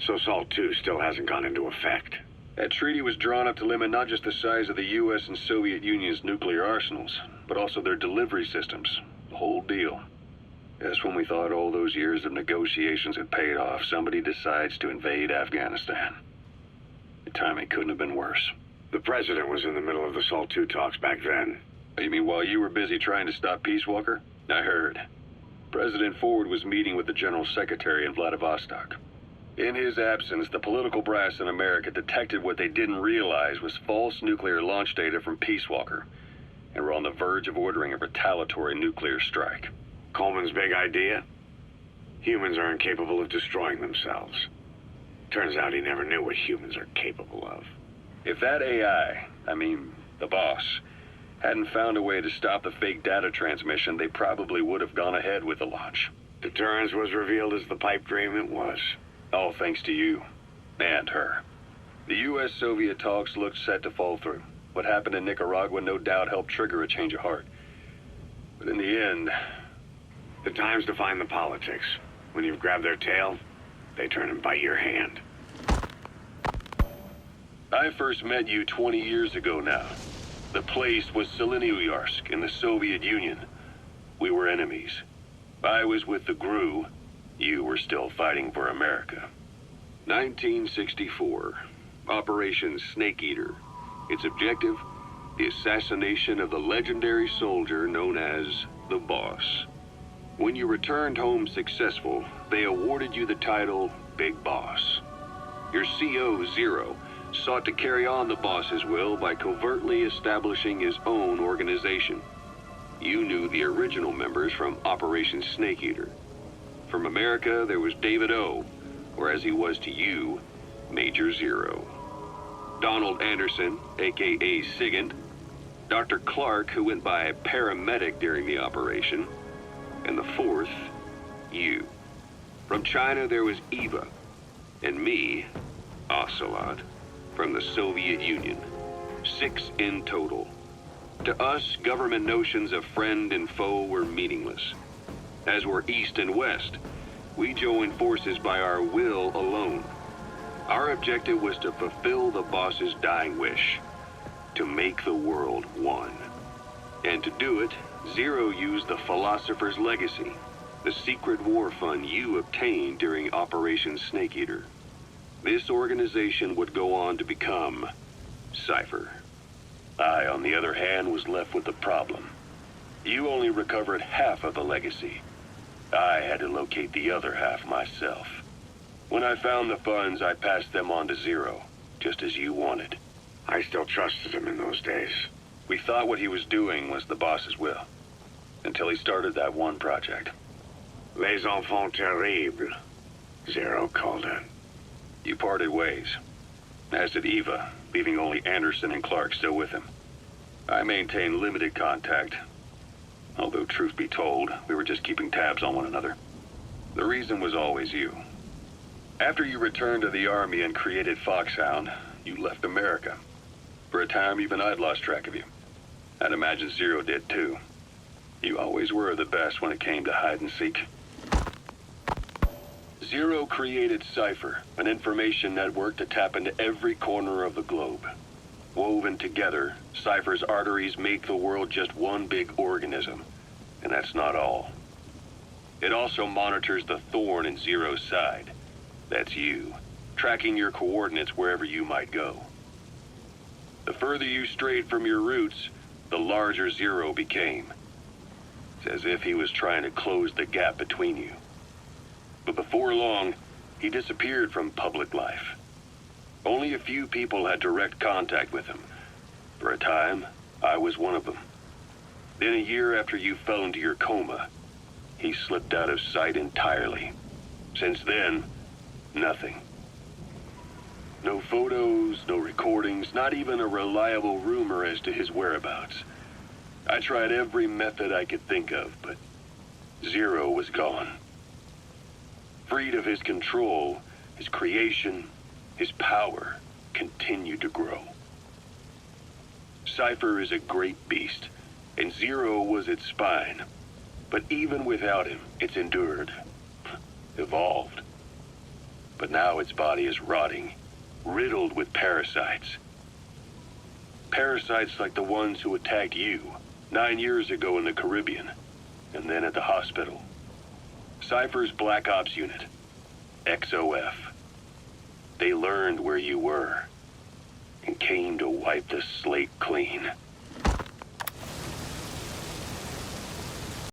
So SALT II still hasn't gone into effect. That treaty was drawn up to limit not just the size of the U.S. and Soviet Union's nuclear arsenals, but also their delivery systems. The whole deal. Just when we thought all those years of negotiations had paid off, somebody decides to invade Afghanistan. The timing couldn't have been worse. The president was in the middle of the SALT II talks back then. You mean while you were busy trying to stop Peace Walker? I heard. President Ford was meeting with the General Secretary in Vladivostok. In his absence, the political brass in America detected what they didn't realize was false nuclear launch data from Peace Walker, and were on the verge of ordering a retaliatory nuclear strike. Coleman's big idea? Humans are incapable of destroying themselves. Turns out he never knew what humans are capable of. If that AI, the boss, hadn't found a way to stop the fake data transmission, they probably would have gone ahead with the launch. Deterrence was revealed as the pipe dream it was. All thanks to you. And her. The U.S.-Soviet talks looked set to fall through. What happened in Nicaragua no doubt helped trigger a change of heart. But in the end... The time's to find the politics. When you've grabbed their tail, they turn and bite your hand. I first met you 20 years ago now. The place was Selenouyarsk in the Soviet Union. We were enemies. I was with the GRU. You were still fighting for America. 1964. Operation Snake Eater. Its objective? The assassination of the legendary soldier known as the Boss. When you returned home successful, they awarded you the title Big Boss. Your CO, Zero, sought to carry on the boss's will by covertly establishing his own organization. You knew the original members from Operation Snake Eater. From America, there was David O, or as he was to you, Major Zero. Donald Anderson, a.k.a. Sigint. Dr. Clark, who went by paramedic during the operation. And the fourth, you. From China, there was Eva. And me, Ocelot, from the Soviet Union. 6 in total. To us, government notions of friend and foe were meaningless. As were East and West, we joined forces by our will alone. Our objective was to fulfill the boss's dying wish, to make the world one. And to do it, Zero used the Philosopher's Legacy, the secret war fund you obtained during Operation Snake Eater. This organization would go on to become Cypher. I, on the other hand, was left with the problem. You only recovered half of the legacy. I had to locate the other half myself. When I found the funds, I passed them on to Zero, just as you wanted. I still trusted him in those days. We thought what he was doing was the boss's will, until he started that one project. Les enfants terribles, Zero called it. You parted ways, as did Eva, leaving only Anderson and Clark still with him. I maintained limited contact, although truth be told, we were just keeping tabs on one another. The reason was always you. After you returned to the Army and created Foxhound, you left America. For a time, even I'd lost track of you. I'd imagine Zero did too. You always were the best when it came to hide and seek. Zero created Cypher, an information network to tap into every corner of the globe. Woven together, Cypher's arteries make the world just one big organism. And that's not all. It also monitors the thorn in Zero's side. That's you, tracking your coordinates wherever you might go. The further you strayed from your roots, the larger Zero became. It's as if he was trying to close the gap between you. But before long, he disappeared from public life. Only a few people had direct contact with him. For a time, I was one of them. Then a year after you fell into your coma, he slipped out of sight entirely. Since then, nothing. No photos, no recordings, not even a reliable rumor as to his whereabouts. I tried every method I could think of, but Zero was gone. Freed of his control, his creation, his power continued to grow. Cypher is a great beast, and Zero was its spine. But even without him, it's endured, evolved. But now its body is rotting, riddled with parasites. Parasites like the ones who attacked you 9 years ago in the Caribbean, and then at the hospital. Cypher's Black Ops Unit, XOF. They learned where you were, and came to wipe the slate clean.